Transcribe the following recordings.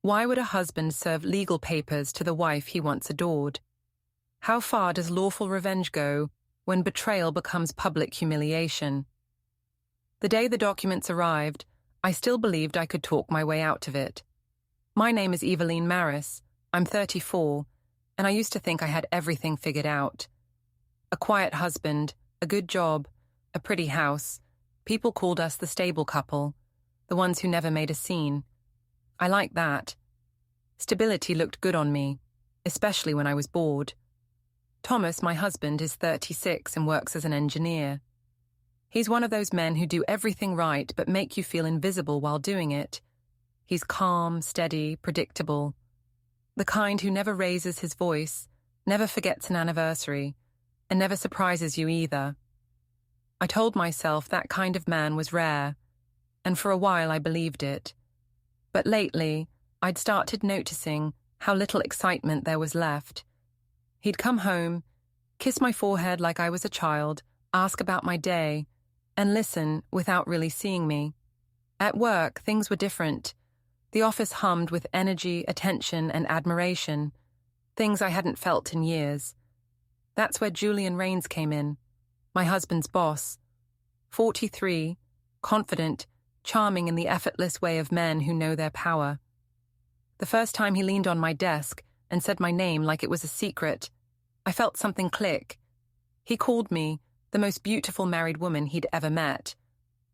Why would a husband serve legal papers to the wife he once adored? How far does lawful revenge go when betrayal becomes public humiliation? The day the documents arrived, I still believed I could talk my way out of it. My name is Eveline Maris. I'm 34, and I used to think I had everything figured out. A quiet husband, a good job, a pretty house. People called us the stable couple, the ones who never made a scene. I liked that. Stability looked good on me, especially when I was bored. Thomas, my husband, is 36 and works as an engineer. He's one of those men who do everything right but make you feel invisible while doing it. He's calm, steady, predictable. The kind who never raises his voice, never forgets an anniversary, and never surprises you either. I told myself that kind of man was rare, and for a while I believed it. But lately, I'd started noticing how little excitement there was left. He'd come home, kiss my forehead like I was a child, ask about my day, and listen without really seeing me. At work, things were different. The office hummed with energy, attention, and admiration, things I hadn't felt in years. That's where Julian Rains came in, my husband's boss. 43, confident, charming in the effortless way of men who know their power. The first time he leaned on my desk and said my name like it was a secret, I felt something click. He called me the most beautiful married woman he'd ever met,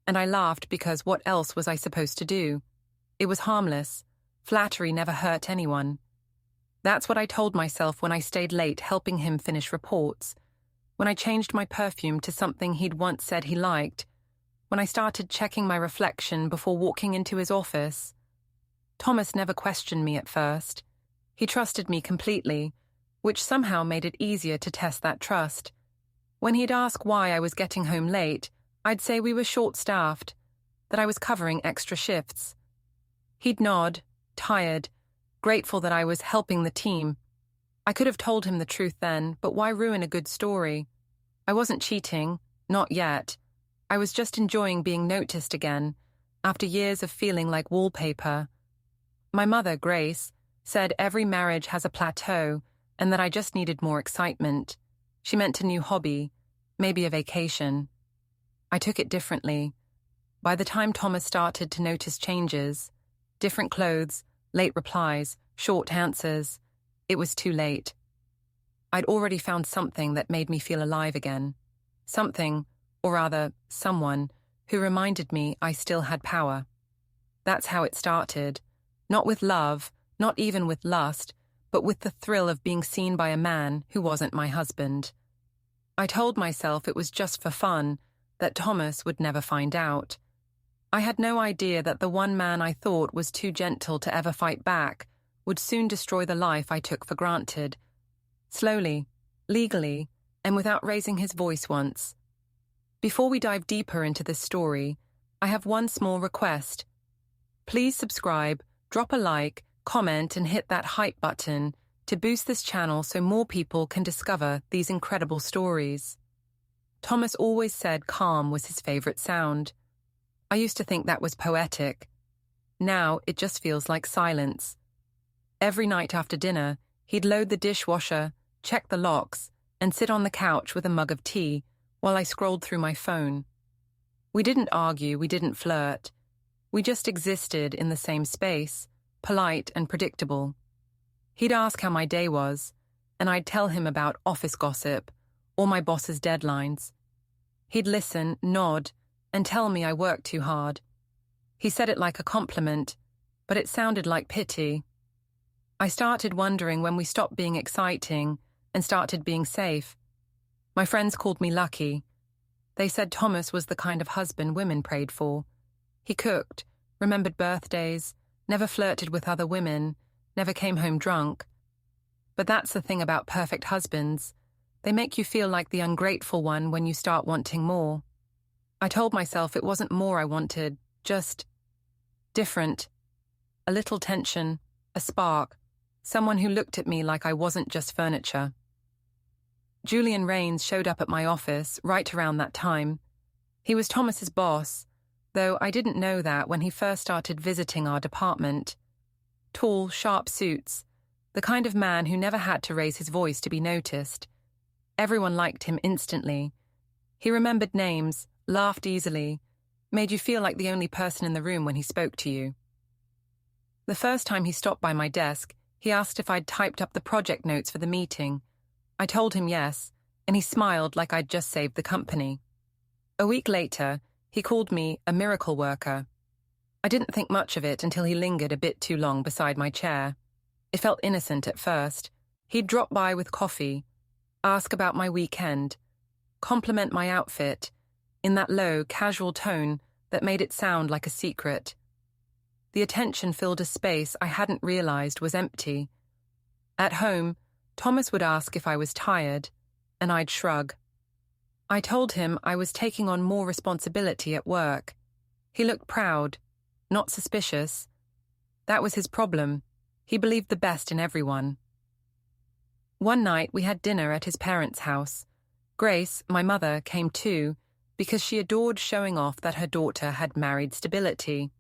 and I laughed because what else was I supposed to do? It was harmless. Flattery never hurt anyone. That's what I told myself when I stayed late helping him finish reports, when I changed my perfume to something he'd once said he liked, when I started checking my reflection before walking into his office. Thomas never questioned me at first. He trusted me completely, which somehow made it easier to test that trust. When he'd ask why I was getting home late, I'd say we were short-staffed, that I was covering extra shifts. He'd nod, tired, grateful that I was helping the team. I could have told him the truth then, but why ruin a good story? I wasn't cheating, not yet. I was just enjoying being noticed again, after years of feeling like wallpaper. My mother, Grace, said every marriage has a plateau and that I just needed more excitement. She meant a new hobby, maybe a vacation. I took it differently. By the time Thomas started to notice changes, different clothes, late replies, short answers, it was too late. I'd already found something that made me feel alive again. Something, or rather, someone, who reminded me I still had power. That's how it started. Not with love, not even with lust, but with the thrill of being seen by a man who wasn't my husband. I told myself it was just for fun, that Thomas would never find out. I had no idea that the one man I thought was too gentle to ever fight back would soon destroy the life I took for granted. Slowly, legally, and without raising his voice once. Before we dive deeper into this story, I have one small request. Please subscribe, drop a like, comment, and hit that hype button to boost this channel so more people can discover these incredible stories. Thomas always said calm was his favorite sound. I used to think that was poetic. Now it just feels like silence. Every night after dinner, he'd load the dishwasher, check the locks, and sit on the couch with a mug of tea while I scrolled through my phone. We didn't argue, we didn't flirt. We just existed in the same space, polite and predictable. He'd ask how my day was, and I'd tell him about office gossip or my boss's deadlines. He'd listen, nod, and tell me I worked too hard. He said it like a compliment, but it sounded like pity. I started wondering when we stopped being exciting and started being safe. My friends called me lucky. They said Thomas was the kind of husband women prayed for. He cooked, remembered birthdays, never flirted with other women, never came home drunk. But that's the thing about perfect husbands. They make you feel like the ungrateful one when you start wanting more. I told myself it wasn't more I wanted, just different. A little tension, a spark, someone who looked at me like I wasn't just furniture. Julian Rains showed up at my office right around that time. He was Thomas's boss, though I didn't know that when he first started visiting our department. tall, sharp suits, the kind of man who never had to raise his voice to be noticed. Everyone liked him instantly. He remembered names, laughed easily, made you feel like the only person in the room when he spoke to you. The first time he stopped by my desk, he asked if I'd typed up the project notes for the meeting. I told him yes, and he smiled like I'd just saved the company. A week later, he called me a miracle worker. I didn't think much of it until he lingered a bit too long beside my chair. It felt innocent at first. He'd drop by with coffee, ask about my weekend, compliment my outfit, in that low, casual tone that made it sound like a secret. The attention filled a space I hadn't realized was empty. At home, Thomas would ask if I was tired, and I'd shrug. I told him I was taking on more responsibility at work. He looked proud, not suspicious. That was his problem. He believed the best in everyone. One night we had dinner at his parents' house. Grace, my mother, came too, because she adored showing off that her daughter had married stability.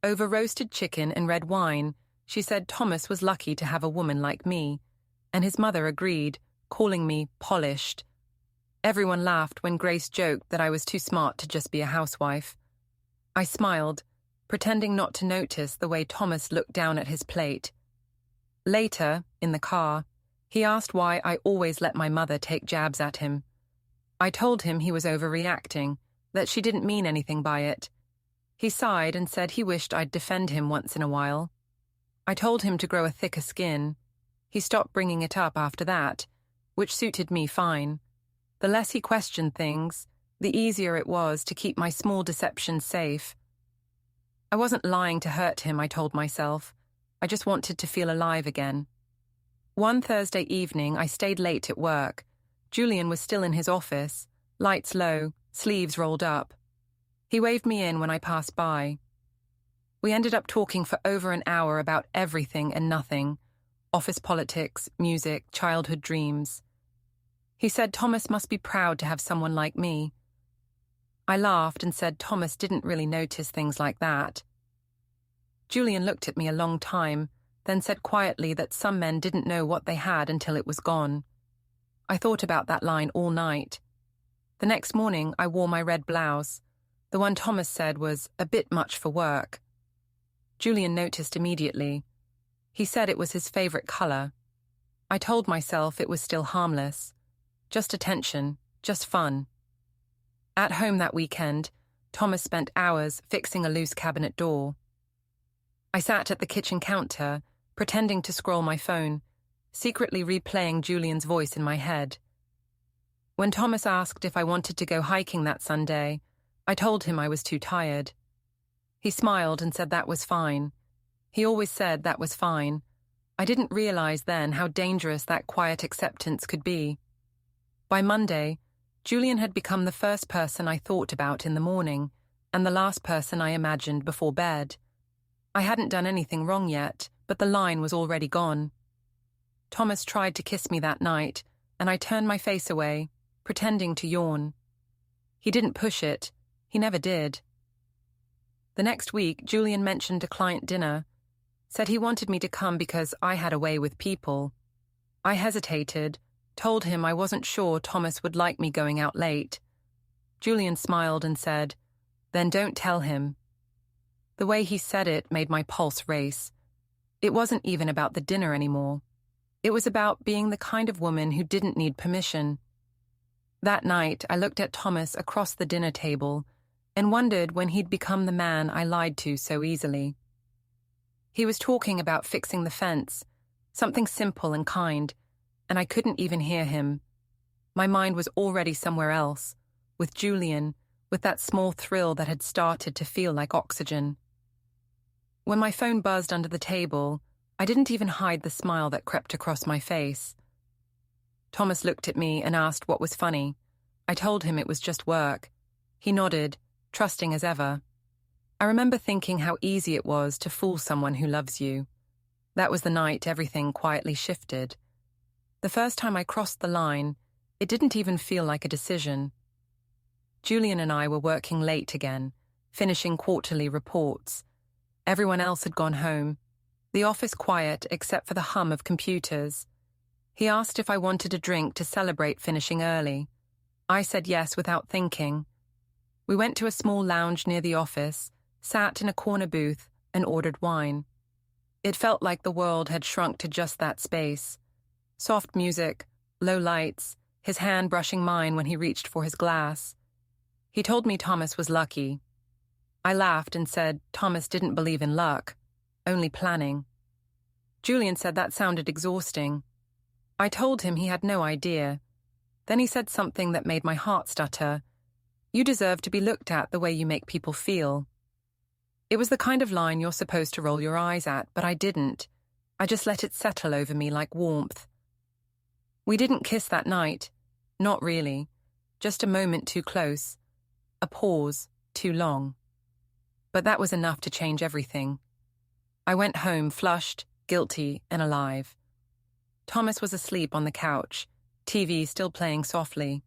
Over roasted chicken and red wine, she said Thomas was lucky to have a woman like me, and his mother agreed, calling me polished. Everyone laughed when Grace joked that I was too smart to just be a housewife. I smiled, pretending not to notice the way Thomas looked down at his plate. Later, in the car, he asked why I always let my mother take jabs at him. I told him he was overreacting, that she didn't mean anything by it. He sighed and said he wished I'd defend him once in a while. I told him to grow a thicker skin. He stopped bringing it up after that, which suited me fine. The less he questioned things, the easier it was to keep my small deceptions safe. I wasn't lying to hurt him, I told myself. I just wanted to feel alive again. One Thursday evening, I stayed late at work. Julian was still in his office, lights low, sleeves rolled up. He waved me in when I passed by. We ended up talking for over an hour about everything and nothing: office politics, music, childhood dreams. He said Thomas must be proud to have someone like me. I laughed and said Thomas didn't really notice things like that. Julian looked at me a long time, then said quietly that some men didn't know what they had until it was gone. I thought about that line all night. The next morning, I wore my red blouse. The one Thomas said was a bit much for work. Julian noticed immediately. He said it was his favorite color. I told myself it was still harmless. Just attention, just fun. At home that weekend, Thomas spent hours fixing a loose cabinet door. I sat at the kitchen counter, pretending to scroll my phone, secretly replaying Julian's voice in my head. When Thomas asked if I wanted to go hiking that Sunday, I told him I was too tired. He smiled and said that was fine. He always said that was fine. I didn't realize then how dangerous that quiet acceptance could be. By Monday, Julian had become the first person I thought about in the morning, and the last person I imagined before bed. I hadn't done anything wrong yet, but the line was already gone. Thomas tried to kiss me that night, and I turned my face away, pretending to yawn. He didn't push it. He never did. The next week, Julian mentioned a client dinner, said he wanted me to come because I had a way with people. I hesitated, told him I wasn't sure Thomas would like me going out late. Julian smiled and said, "Then don't tell him." The way he said it made my pulse race. It wasn't even about the dinner anymore. It was about being the kind of woman who didn't need permission. That night, I looked at Thomas across the dinner table and wondered when he'd become the man I lied to so easily. He was talking about fixing the fence, something simple and kind, and I couldn't even hear him. My mind was already somewhere else, with Julian, with that small thrill that had started to feel like oxygen. When my phone buzzed under the table, I didn't even hide the smile that crept across my face. Thomas looked at me and asked what was funny. I told him it was just work. He nodded, trusting as ever. I remember thinking how easy it was to fool someone who loves you. That was the night everything quietly shifted. The first time I crossed the line, it didn't even feel like a decision. Julian and I were working late again, finishing quarterly reports. Everyone else had gone home. The office quiet except for the hum of computers. He asked if I wanted a drink to celebrate finishing early. I said yes without thinking. We went to a small lounge near the office, sat in a corner booth, and ordered wine. It felt like the world had shrunk to just that space. Soft music, low lights, his hand brushing mine when he reached for his glass. He told me Thomas was lucky. I laughed and said Thomas didn't believe in luck, only planning. Julian said that sounded exhausting. I told him he had no idea. Then he said something that made my heart stutter. You deserve to be looked at the way you make people feel. It was the kind of line you're supposed to roll your eyes at, but I didn't. I just let it settle over me like warmth. We didn't kiss that night. Not really. Just a moment too close. A pause too long. But that was enough to change everything. I went home flushed, guilty, and alive. Thomas was asleep on the couch, TV still playing softly.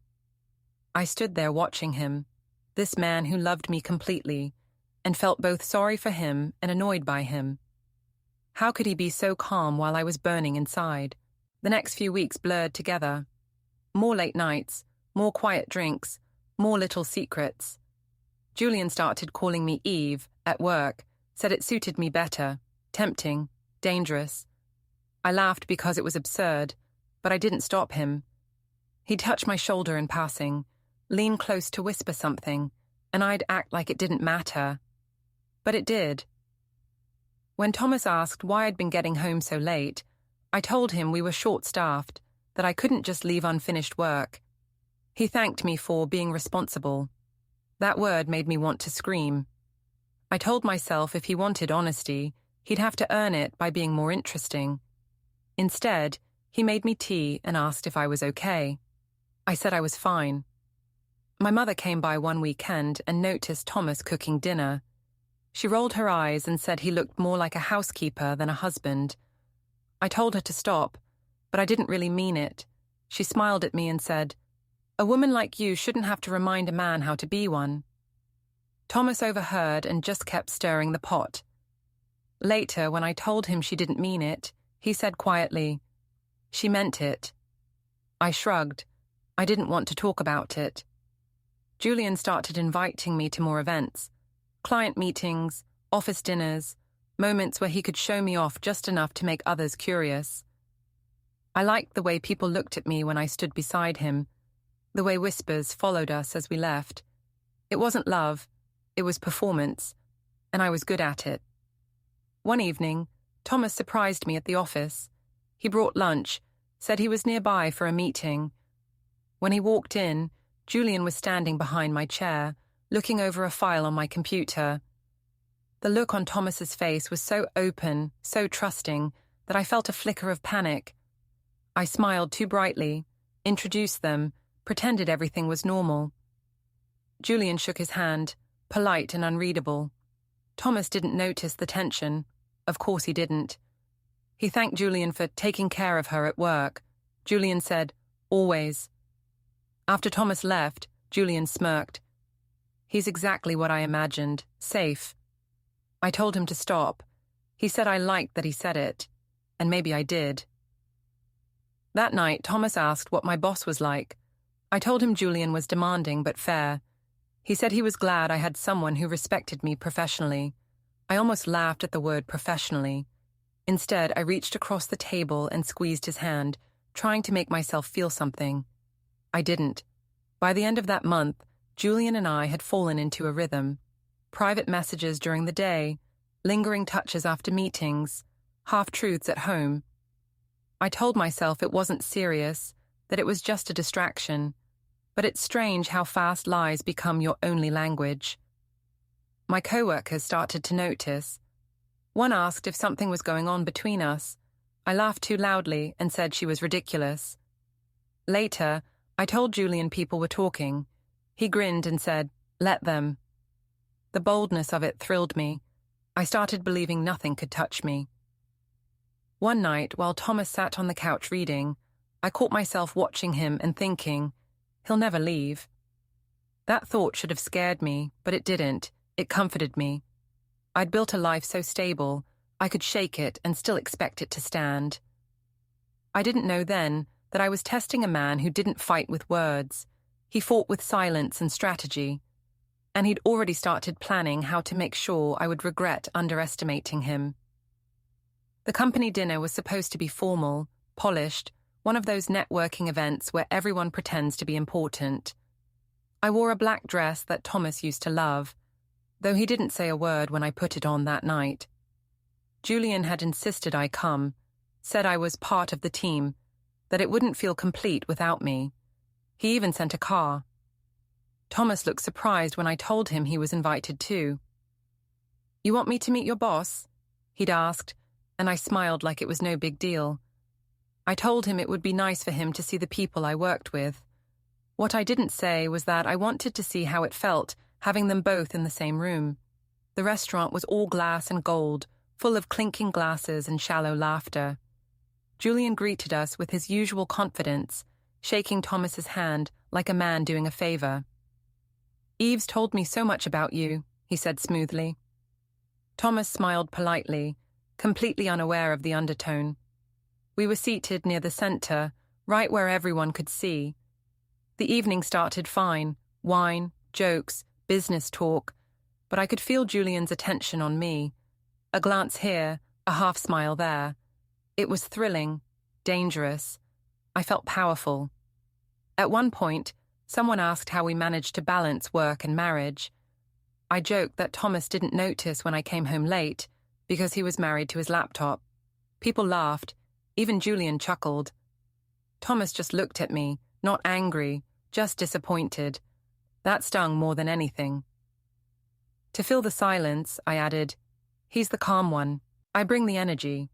I stood there watching him, this man who loved me completely, and felt both sorry for him and annoyed by him. How could he be so calm while I was burning inside? The next few weeks blurred together. More late nights, more quiet drinks, more little secrets. Julian started calling me Eve at work, said it suited me better, tempting, dangerous. I laughed because it was absurd, but I didn't stop him. He'd touch my shoulder in passing, lean close to whisper something, and I'd act like it didn't matter. But it did. When Thomas asked why I'd been getting home so late, I told him we were short-staffed, that I couldn't just leave unfinished work. He thanked me for being responsible. That word made me want to scream. I told myself if he wanted honesty, he'd have to earn it by being more interesting. Instead, he made me tea and asked if I was okay. I said I was fine. My mother came by one weekend and noticed Thomas cooking dinner. She rolled her eyes and said he looked more like a housekeeper than a husband. I told her to stop, but I didn't really mean it. She smiled at me and said, "A woman like you shouldn't have to remind a man how to be one." Thomas overheard and just kept stirring the pot. Later, when I told him she didn't mean it, he said quietly, "She meant it." I shrugged. I didn't want to talk about it. Julian started inviting me to more events. Client meetings, office dinners, moments where he could show me off just enough to make others curious. I liked the way people looked at me when I stood beside him, the way whispers followed us as we left. It wasn't love, it was performance, and I was good at it. One evening, Thomas surprised me at the office. He brought lunch, said he was nearby for a meeting. When he walked in, Julian was standing behind my chair, looking over a file on my computer. The look on Thomas's face was so open, so trusting, that I felt a flicker of panic. I smiled too brightly, introduced them, pretended everything was normal. Julian shook his hand, polite and unreadable. Thomas didn't notice the tension. Of course he didn't. He thanked Julian for taking care of her at work. Julian said, "Always." After Thomas left, Julian smirked. He's exactly what I imagined, safe. I told him to stop. He said I liked that he said it, and maybe I did. That night, Thomas asked what my boss was like. I told him Julian was demanding but fair. He said he was glad I had someone who respected me professionally. I almost laughed at the word professionally. Instead, I reached across the table and squeezed his hand, trying to make myself feel something. I didn't. By the end of that month, Julian and I had fallen into a rhythm. Private messages during the day, lingering touches after meetings, half-truths at home. I told myself it wasn't serious, that it was just a distraction. But it's strange how fast lies become your only language. My co-workers started to notice. One asked if something was going on between us. I laughed too loudly and said she was ridiculous. Later, I told Julian people were talking. He grinned and said, "Let them." The boldness of it thrilled me. I started believing nothing could touch me. One night, while Thomas sat on the couch reading, I caught myself watching him and thinking, he'll never leave. That thought should have scared me, but it didn't. It comforted me. I'd built a life so stable, I could shake it and still expect it to stand. I didn't know then that I was testing a man who didn't fight with words. He fought with silence and strategy. And he'd already started planning how to make sure I would regret underestimating him. The company dinner was supposed to be formal, polished, one of those networking events where everyone pretends to be important. I wore a black dress that Thomas used to love, though he didn't say a word when I put it on that night. Julian had insisted I come, said I was part of the team, that it wouldn't feel complete without me. He even sent a car. Thomas looked surprised when I told him he was invited too. "You want me to meet your boss?" he'd asked, and I smiled like it was no big deal. I told him it would be nice for him to see the people I worked with. What I didn't say was that I wanted to see how it felt having them both in the same room. The restaurant was all glass and gold, full of clinking glasses and shallow laughter. Julian greeted us with his usual confidence, shaking Thomas's hand like a man doing a favor. "Eve's told me so much about you," he said smoothly. Thomas smiled politely, completely unaware of the undertone. We were seated near the center, right where everyone could see. The evening started fine, wine, jokes, business talk, but I could feel Julian's attention on me. A glance here, a half smile there. It was thrilling, dangerous. I felt powerful. At one point, someone asked how we managed to balance work and marriage. I joked that Thomas didn't notice when I came home late because he was married to his laptop. People laughed. Even Julian chuckled. Thomas just looked at me, not angry, just disappointed. That stung more than anything. To fill the silence, I added, "He's the calm one. I bring the energy."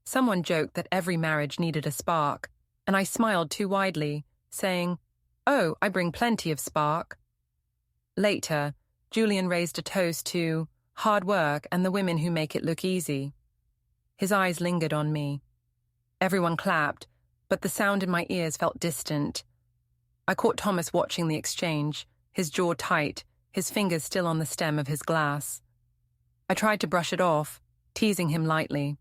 Someone joked that every marriage needed a spark, and I smiled too widely, saying, "Oh, I bring plenty of spark." Later, Julian raised a toast to hard work and the women who make it look easy. His eyes lingered on me. Everyone clapped, but the sound in my ears felt distant. I caught Thomas watching the exchange, his jaw tight, his fingers still on the stem of his glass. I tried to brush it off, teasing him lightly.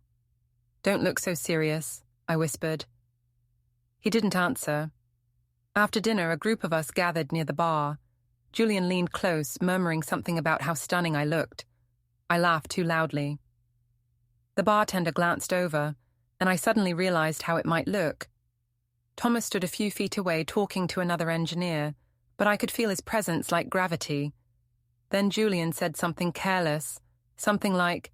"Don't look so serious," I whispered. He didn't answer. After dinner, a group of us gathered near the bar. Julian leaned close, murmuring something about how stunning I looked. I laughed too loudly. The bartender glanced over, and I suddenly realized how it might look. Thomas stood a few feet away talking to another engineer, but I could feel his presence like gravity. Then Julian said something careless, something like,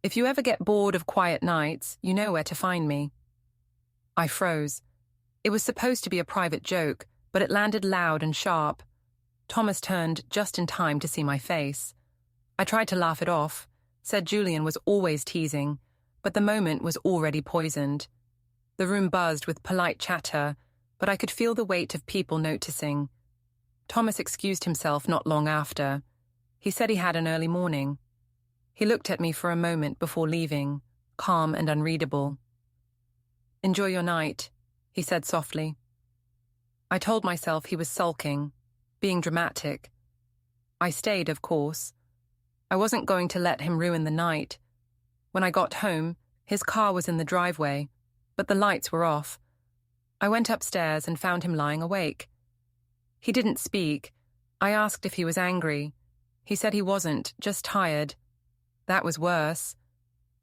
"If you ever get bored of quiet nights, you know where to find me." I froze. It was supposed to be a private joke, but it landed loud and sharp. Thomas turned just in time to see my face. I tried to laugh it off, said Julian was always teasing, but the moment was already poisoned. The room buzzed with polite chatter, but I could feel the weight of people noticing. Thomas excused himself not long after. He said he had an early morning. He looked at me for a moment before leaving, calm and unreadable. "Enjoy your night," he said softly. I told myself he was sulking, being dramatic. I stayed, of course. I wasn't going to let him ruin the night. When I got home, his car was in the driveway, but the lights were off. I went upstairs and found him lying awake. He didn't speak. I asked if he was angry. He said he wasn't, just tired. That was worse.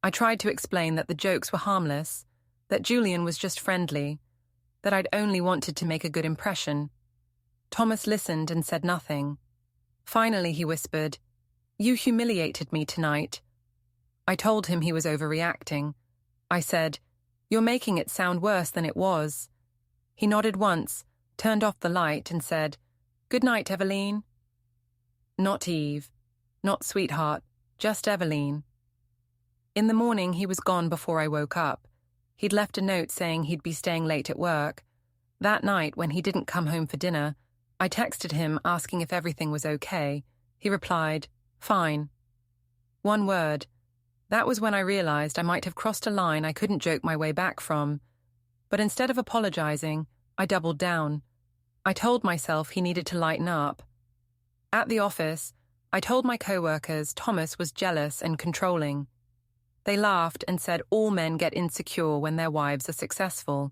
I tried to explain that the jokes were harmless, that Julian was just friendly, that I'd only wanted to make a good impression. Thomas listened and said nothing. Finally, he whispered, "You humiliated me tonight." I told him he was overreacting. I said, "You're making it sound worse than it was." He nodded once, turned off the light and said, "Good night, Eveline." Not Eve, not sweetheart, just Eveline. In the morning, he was gone before I woke up. He'd left a note saying he'd be staying late at work. That night, when he didn't come home for dinner, I texted him asking if everything was okay. He replied, "Fine." One word. That was when I realized I might have crossed a line I couldn't joke my way back from. But instead of apologizing, I doubled down. I told myself he needed to lighten up. At the office, I told my co-workers Thomas was jealous and controlling. They laughed and said all men get insecure when their wives are successful.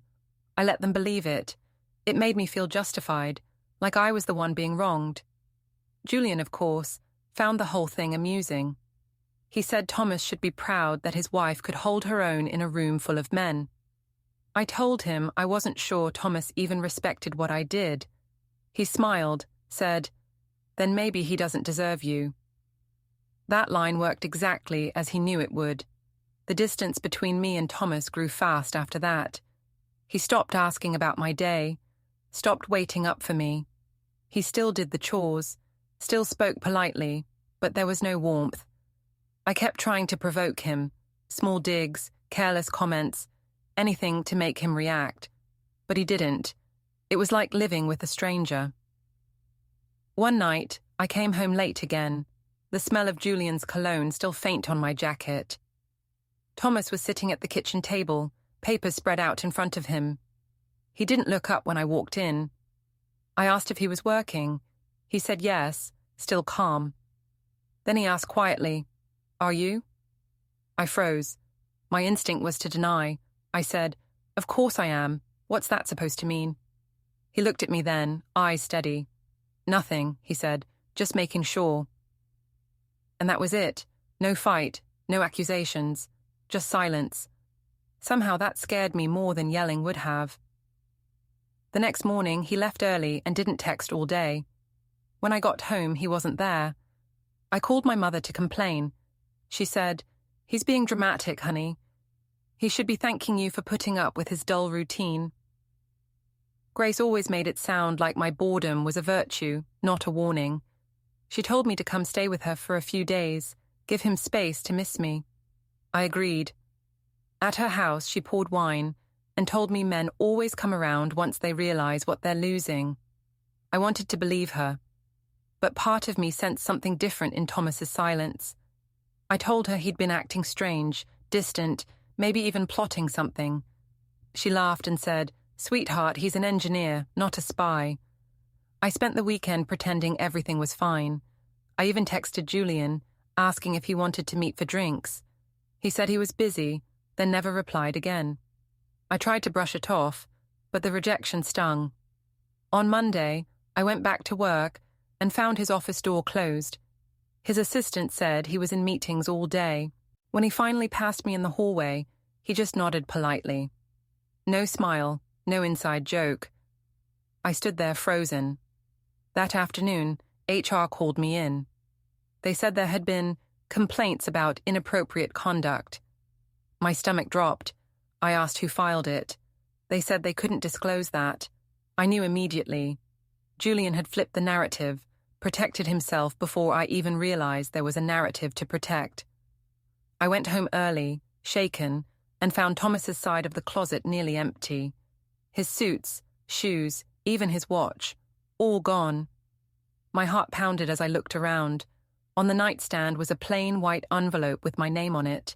I let them believe it. It made me feel justified, like I was the one being wronged. Julian, of course, found the whole thing amusing. He said Thomas should be proud that his wife could hold her own in a room full of men. I told him I wasn't sure Thomas even respected what I did. He smiled, said, "Then maybe he doesn't deserve you." That line worked exactly as he knew it would. The distance between me and Thomas grew fast after that. He stopped asking about my day, stopped waiting up for me. He still did the chores, still spoke politely, but there was no warmth. I kept trying to provoke him, small digs, careless comments, anything to make him react. But he didn't. It was like living with a stranger. One night, I came home late again, the smell of Julian's cologne still faint on my jacket. Thomas was sitting at the kitchen table, papers spread out in front of him. He didn't look up when I walked in. I asked if he was working. He said yes, still calm. Then he asked quietly, "Are you?" I froze. My instinct was to deny. I said, "Of course I am. What's that supposed to mean?" He looked at me then, eyes steady. "Nothing," he said, "just making sure." And that was it. No fight, no accusations, just silence. Somehow that scared me more than yelling would have. The next morning, he left early and didn't text all day. When I got home, he wasn't there. I called my mother to complain. She said, "He's being dramatic, honey. He should be thanking you for putting up with his dull routine." Grace always made it sound like my boredom was a virtue, not a warning. She told me to come stay with her for a few days, give him space to miss me. I agreed. At her house, she poured wine and told me men always come around once they realize what they're losing. I wanted to believe her, but part of me sensed something different in Thomas's silence. I told her he'd been acting strange, distant, maybe even plotting something. She laughed and said, "Sweetheart, he's an engineer, not a spy." I spent the weekend pretending everything was fine. I even texted Julian, asking if he wanted to meet for drinks. He said he was busy, then never replied again. I tried to brush it off, but the rejection stung. On Monday, I went back to work and found his office door closed. His assistant said he was in meetings all day. When he finally passed me in the hallway, he just nodded politely. No smile, no inside joke. I stood there frozen. That afternoon, HR called me in. They said there had been complaints about inappropriate conduct. My stomach dropped. I asked who filed it. They said they couldn't disclose that. I knew immediately. Julian had flipped the narrative, protected himself before I even realized there was a narrative to protect. I went home early, shaken, and found Thomas's side of the closet nearly empty. His suits, shoes, even his watch, all gone. My heart pounded as I looked around. On the nightstand was a plain white envelope with my name on it.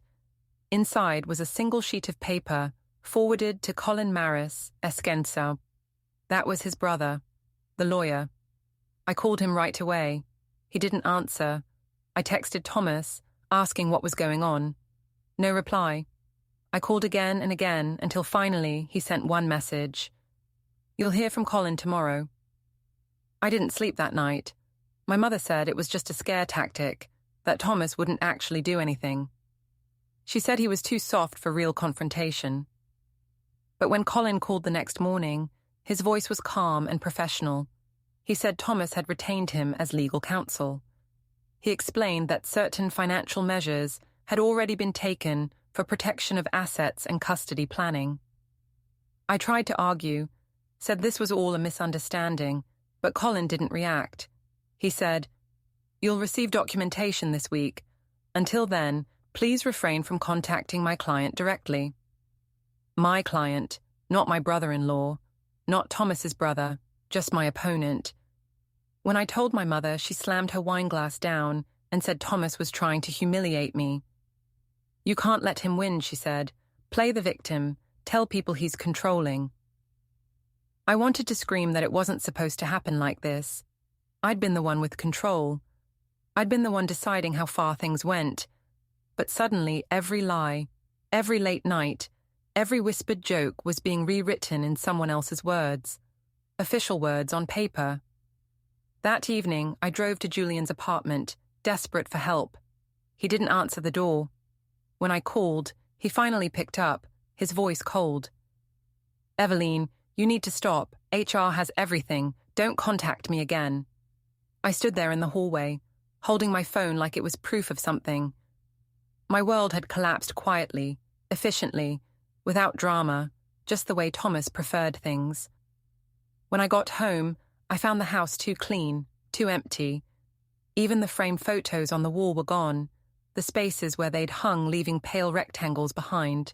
Inside was a single sheet of paper, forwarded to Colin Maris, Esquenza. That was his brother, the lawyer. I called him right away. He didn't answer. I texted Thomas, asking what was going on. No reply. I called again and again until finally he sent one message. "You'll hear from Colin tomorrow." I didn't sleep that night. My mother said it was just a scare tactic, that Thomas wouldn't actually do anything. She said he was too soft for real confrontation. But when Colin called the next morning, his voice was calm and professional. He said Thomas had retained him as legal counsel. He explained that certain financial measures had already been taken for protection of assets and custody planning. I tried to argue, said this was all a misunderstanding, but Colin didn't react. He said, "You'll receive documentation this week. Until then, please refrain from contacting my client directly." My client, not my brother-in-law, not Thomas's brother, just my opponent. When I told my mother, she slammed her wineglass down and said Thomas was trying to humiliate me. "You can't let him win," she said. "Play the victim. Tell people he's controlling." I wanted to scream that it wasn't supposed to happen like this. I'd been the one with control. I'd been the one deciding how far things went. But suddenly every lie, every late night, every whispered joke was being rewritten in someone else's words, official words on paper. That evening, I drove to Julian's apartment, desperate for help. He didn't answer the door. When I called, he finally picked up, his voice cold. "Evelyn, you need to stop. HR has everything. Don't contact me again." I stood there in the hallway, holding my phone like it was proof of something. My world had collapsed quietly, efficiently, without drama, just the way Thomas preferred things. When I got home, I found the house too clean, too empty. Even the framed photos on the wall were gone, the spaces where they'd hung leaving pale rectangles behind.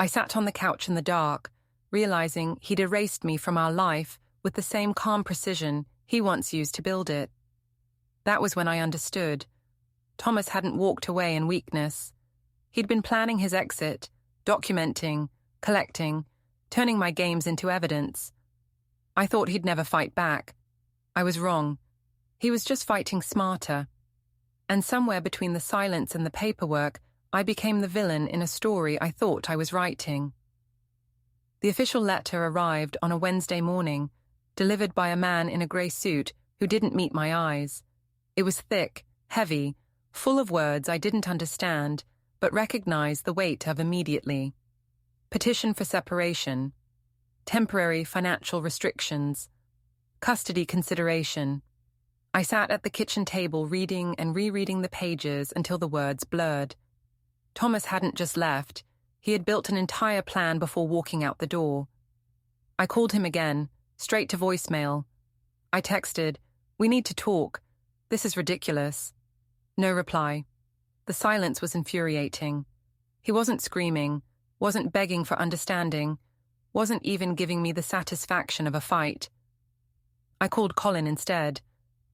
I sat on the couch in the dark, realizing he'd erased me from our life with the same calm precision he once used to build it. That was when I understood. Thomas hadn't walked away in weakness. He'd been planning his exit, documenting, collecting, turning my games into evidence. I thought he'd never fight back. I was wrong. He was just fighting smarter. And somewhere between the silence and the paperwork, I became the villain in a story I thought I was writing. The official letter arrived on a Wednesday morning, delivered by a man in a grey suit who didn't meet my eyes. It was thick, heavy, full of words I didn't understand, but recognized the weight of immediately. Petition for separation, temporary financial restrictions, custody consideration. I sat at the kitchen table reading and rereading the pages until the words blurred. Thomas hadn't just left. He had built an entire plan before walking out the door. I called him again, straight to voicemail. I texted, "We need to talk. This is ridiculous." No reply. The silence was infuriating. He wasn't screaming, wasn't begging for understanding, wasn't even giving me the satisfaction of a fight. I called Colin instead,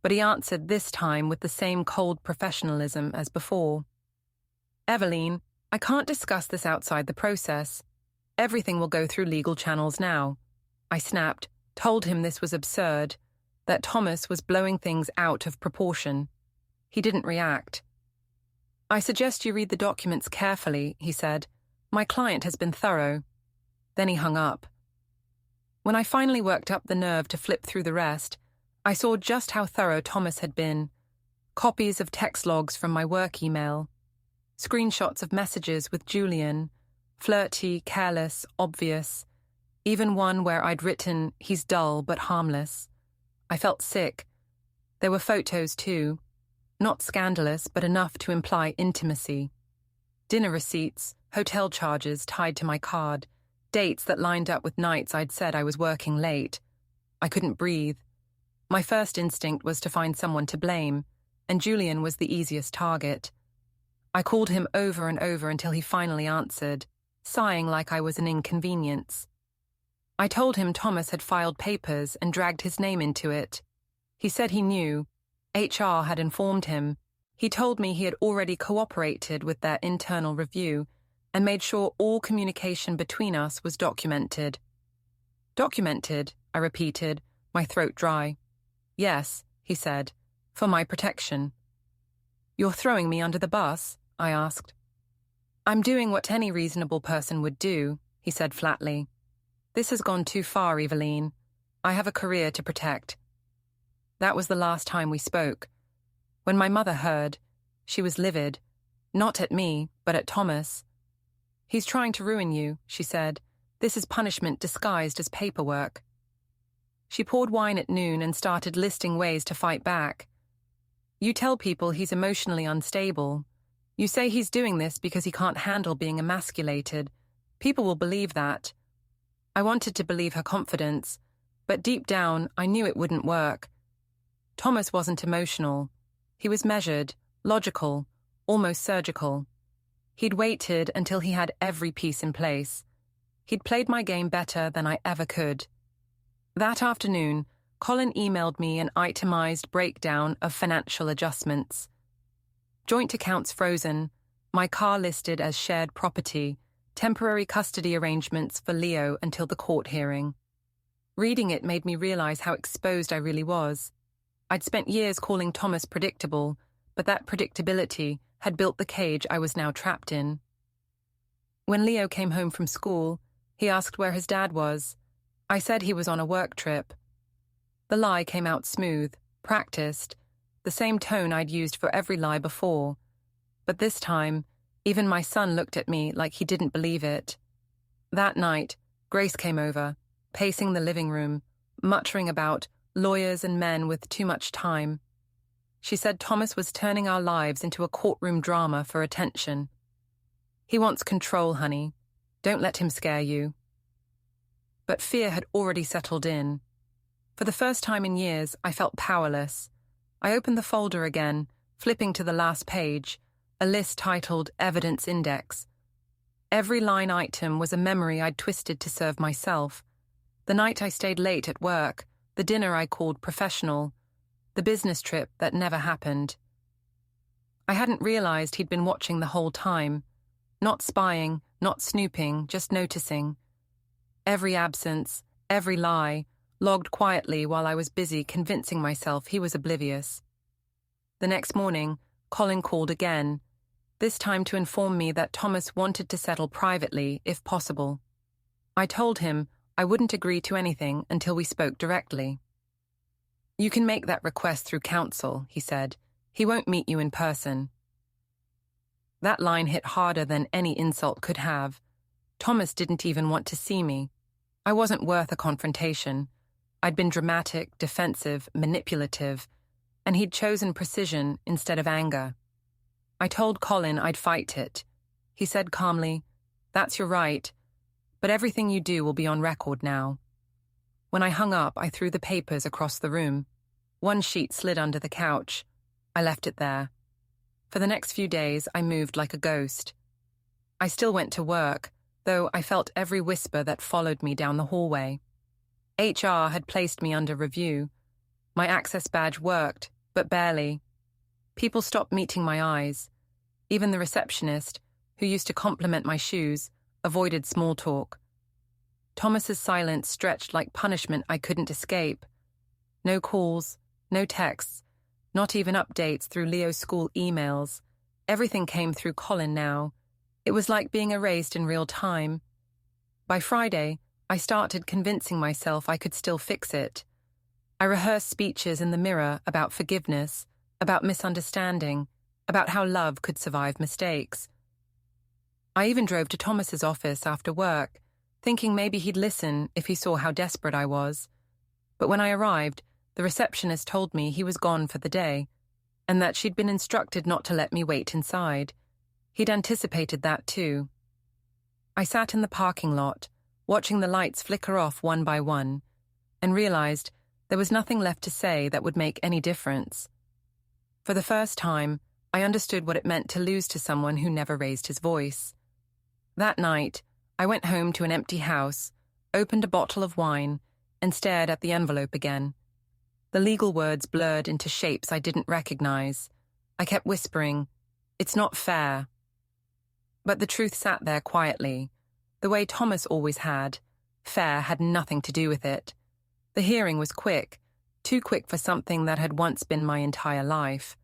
but he answered this time with the same cold professionalism as before. "Evelyn, I can't discuss this outside the process. Everything will go through legal channels now." I snapped, told him this was absurd, that Thomas was blowing things out of proportion. He didn't react. "I suggest you read the documents carefully," he said. "My client has been thorough." Then he hung up. When I finally worked up the nerve to flip through the rest, I saw just how thorough Thomas had been. Copies of text logs from my work email, screenshots of messages with Julian, flirty, careless, obvious, even one where I'd written, "He's dull but harmless." I felt sick. There were photos too, not scandalous but enough to imply intimacy. Dinner receipts, hotel charges tied to my card, dates that lined up with nights I'd said I was working late. I couldn't breathe. My first instinct was to find someone to blame, and Julian was the easiest target. I called him over and over until he finally answered, sighing like I was an inconvenience. I told him Thomas had filed papers and dragged his name into it. He said he knew. HR had informed him. He told me he had already cooperated with their internal review and made sure all communication between us was documented. "Documented," I repeated, my throat dry. "Yes," he said, "for my protection." "You're throwing me under the bus?" I asked. "I'm doing what any reasonable person would do," he said flatly. "This has gone too far, Evelyn. I have a career to protect." That was the last time we spoke. When my mother heard, she was livid, not at me, but at Thomas. "He's trying to ruin you," she said. "This is punishment disguised as paperwork." She poured wine at noon and started listing ways to fight back. "You tell people he's emotionally unstable. You say he's doing this because he can't handle being emasculated. People will believe that." I wanted to believe her confidence, but deep down I knew it wouldn't work. Thomas wasn't emotional. He was measured, logical, almost surgical. He'd waited until he had every piece in place. He'd played my game better than I ever could. That afternoon, Colin emailed me an itemized breakdown of financial adjustments. Joint accounts frozen, my car listed as shared property, temporary custody arrangements for Leo until the court hearing. Reading it made me realize how exposed I really was. I'd spent years calling Thomas predictable, but that predictability had built the cage I was now trapped in. When Leo came home from school, he asked where his dad was. I said he was on a work trip. The lie came out smooth, practiced, the same tone I'd used for every lie before. But this time, even my son looked at me like he didn't believe it. That night, Grace came over, pacing the living room, muttering about lawyers and men with too much time. She said Thomas was turning our lives into a courtroom drama for attention. He wants control, honey. Don't let him scare you. But fear had already settled in. For the first time in years, I felt powerless. I opened the folder again, flipping to the last page, a list titled Evidence Index. Every line item was a memory I'd twisted to serve myself. The night I stayed late at work, the dinner I called professional, the business trip that never happened. I hadn't realized he'd been watching the whole time. Not spying, not snooping, just noticing. Every absence, every lie, logged quietly while I was busy convincing myself he was oblivious. The next morning, Colin called again, this time to inform me that Thomas wanted to settle privately, if possible. I told him I wouldn't agree to anything until we spoke directly. You can make that request through counsel, he said. He won't meet you in person. That line hit harder than any insult could have. Thomas didn't even want to see me. I wasn't worth a confrontation. I'd been dramatic, defensive, manipulative, and he'd chosen precision instead of anger. I told Colin I'd fight it. He said calmly, "That's your right, but everything you do will be on record now." When I hung up, I threw the papers across the room. One sheet slid under the couch. I left it there. For the next few days, I moved like a ghost. I still went to work, though I felt every whisper that followed me down the hallway. HR had placed me under review. My access badge worked, but barely. People stopped meeting my eyes. Even the receptionist, who used to compliment my shoes, avoided small talk. Thomas's silence stretched like punishment I couldn't escape. No calls, no texts, not even updates through Leo's school emails. Everything came through Colin now. It was like being erased in real time. By Friday, I started convincing myself I could still fix it. I rehearsed speeches in the mirror about forgiveness, about misunderstanding, about how love could survive mistakes. I even drove to Thomas's office after work, thinking maybe he'd listen if he saw how desperate I was. But when I arrived, the receptionist told me he was gone for the day, and that she'd been instructed not to let me wait inside. He'd anticipated that too. I sat in the parking lot, watching the lights flicker off one by one, and realized there was nothing left to say that would make any difference. For the first time, I understood what it meant to lose to someone who never raised his voice. That night, I went home to an empty house, opened a bottle of wine, and stared at the envelope again. The legal words blurred into shapes I didn't recognize. I kept whispering, "It's not fair." But the truth sat there quietly, the way Thomas always had. Fair had nothing to do with it. The hearing was quick, too quick for something that had once been my entire life.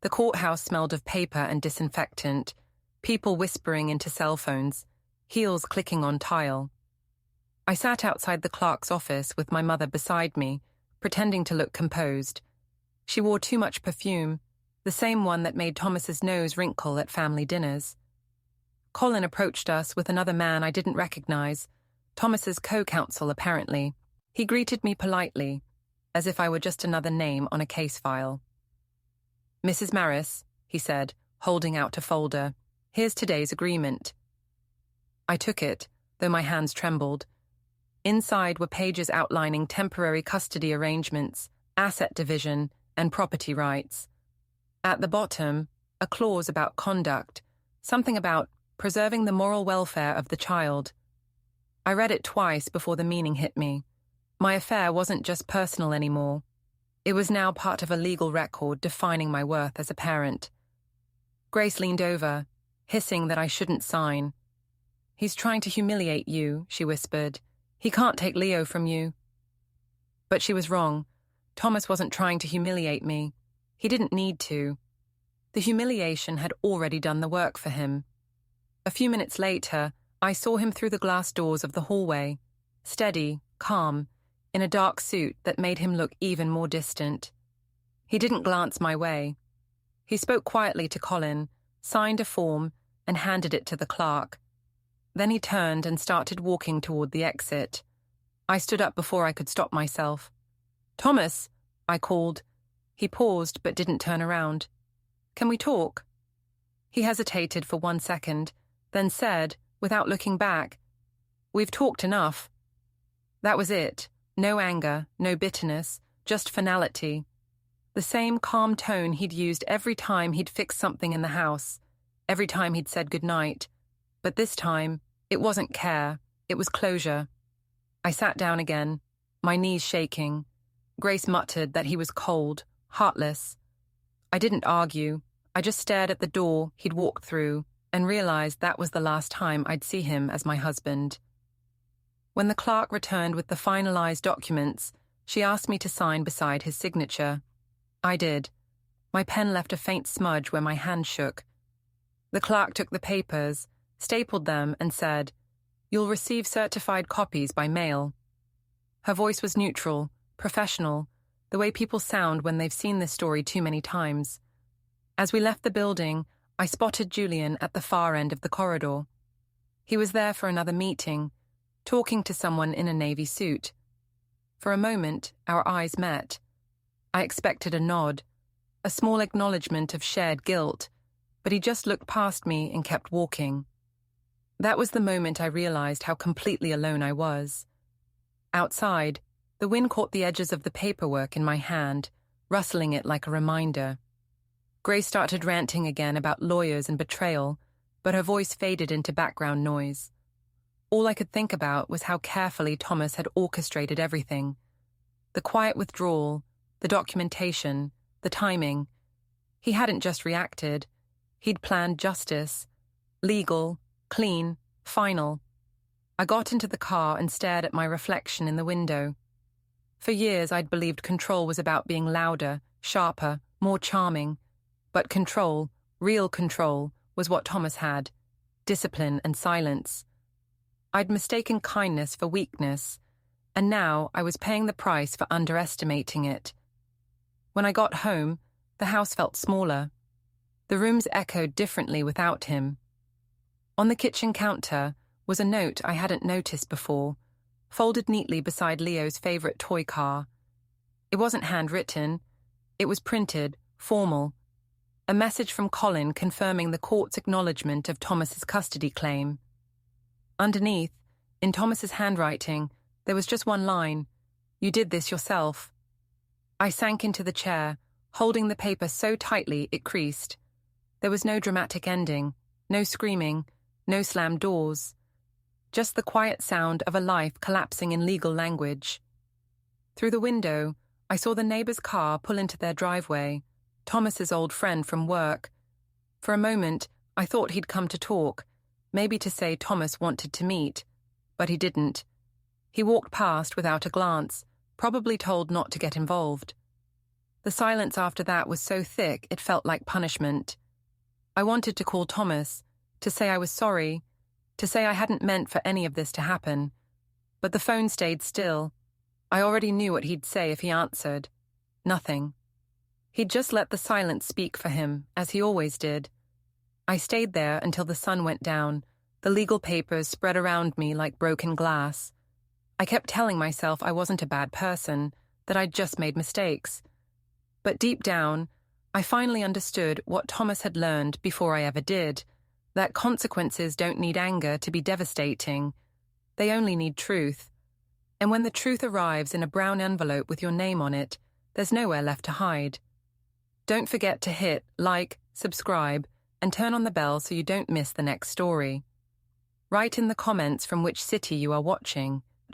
The courthouse smelled of paper and disinfectant, people whispering into cell phones, heels clicking on tile. I sat outside the clerk's office with my mother beside me, pretending to look composed. She wore too much perfume, the same one that made Thomas's nose wrinkle at family dinners. Colin approached us with another man I didn't recognize, Thomas's co-counsel apparently. He greeted me politely, as if I were just another name on a case file. "Mrs. Maris," he said, holding out a folder, "here's today's agreement." I took it, though my hands trembled. Inside were pages outlining temporary custody arrangements, asset division, and property rights. At the bottom, a clause about conduct, something about preserving the moral welfare of the child. I read it twice before the meaning hit me. My affair wasn't just personal anymore. It was now part of a legal record defining my worth as a parent. Grace leaned over, hissing that I shouldn't sign. "He's trying to humiliate you," she whispered. "He can't take Leo from you." But she was wrong. Thomas wasn't trying to humiliate me. He didn't need to. The humiliation had already done the work for him. A few minutes later, I saw him through the glass doors of the hallway, steady, calm, in a dark suit that made him look even more distant. He didn't glance my way. He spoke quietly to Colin, signed a form, and handed it to the clerk. Then he turned and started walking toward the exit. I stood up before I could stop myself. "Thomas," I called. He paused but didn't turn around. "Can we talk?" He hesitated for 1 second, then said, without looking back, "We've talked enough." That was it. No anger, no bitterness, just finality. The same calm tone he'd used every time he'd fixed something in the house, every time he'd said goodnight. But this time, it wasn't care, it was closure. I sat down again, my knees shaking. Grace muttered that he was cold, heartless. I didn't argue. I just stared at the door he'd walked through and realized that was the last time I'd see him as my husband. When the clerk returned with the finalized documents, she asked me to sign beside his signature. I did. My pen left a faint smudge where my hand shook. The clerk took the papers, stapled them, and said, "You'll receive certified copies by mail." Her voice was neutral, professional, the way people sound when they've seen this story too many times. As we left the building, I spotted Julian at the far end of the corridor. He was there for another meeting, talking to someone in a navy suit. For a moment, our eyes met. I expected a nod, a small acknowledgement of shared guilt, but he just looked past me and kept walking. That was the moment I realized how completely alone I was. Outside, the wind caught the edges of the paperwork in my hand, rustling it like a reminder. Grace started ranting again about lawyers and betrayal, but her voice faded into background noise. All I could think about was how carefully Thomas had orchestrated everything. The quiet withdrawal, the documentation, the timing. He hadn't just reacted. He'd planned justice. Legal, clean, final. I got into the car and stared at my reflection in the window. For years I'd believed control was about being louder, sharper, more charming. But control, real control, was what Thomas had. Discipline and silence. I'd mistaken kindness for weakness, and now I was paying the price for underestimating it. When I got home, the house felt smaller. The rooms echoed differently without him. On the kitchen counter was a note I hadn't noticed before, folded neatly beside Leo's favorite toy car. It wasn't handwritten. It was printed, formal. A message from Colin confirming the court's acknowledgement of Thomas's custody claim. Underneath, in Thomas's handwriting, there was just one line: "You did this yourself." I sank into the chair, holding the paper so tightly it creased. There was no dramatic ending, no screaming, no slammed doors. Just the quiet sound of a life collapsing in legal language. Through the window, I saw the neighbor's car pull into their driveway, Thomas's old friend from work. For a moment, I thought he'd come to talk, maybe to say Thomas wanted to meet, but he didn't. He walked past without a glance, probably told not to get involved. The silence after that was so thick it felt like punishment. I wanted to call Thomas, to say I was sorry, to say I hadn't meant for any of this to happen. But the phone stayed still. I already knew what he'd say if he answered. Nothing. He'd just let the silence speak for him, as he always did. I stayed there until the sun went down, the legal papers spread around me like broken glass. I kept telling myself I wasn't a bad person, that I'd just made mistakes. But deep down, I finally understood what Thomas had learned before I ever did, that consequences don't need anger to be devastating. They only need truth. And when the truth arrives in a brown envelope with your name on it, there's nowhere left to hide. Don't forget to hit like, subscribe, and turn on the bell so you don't miss the next story. Write in the comments from which city you are watching.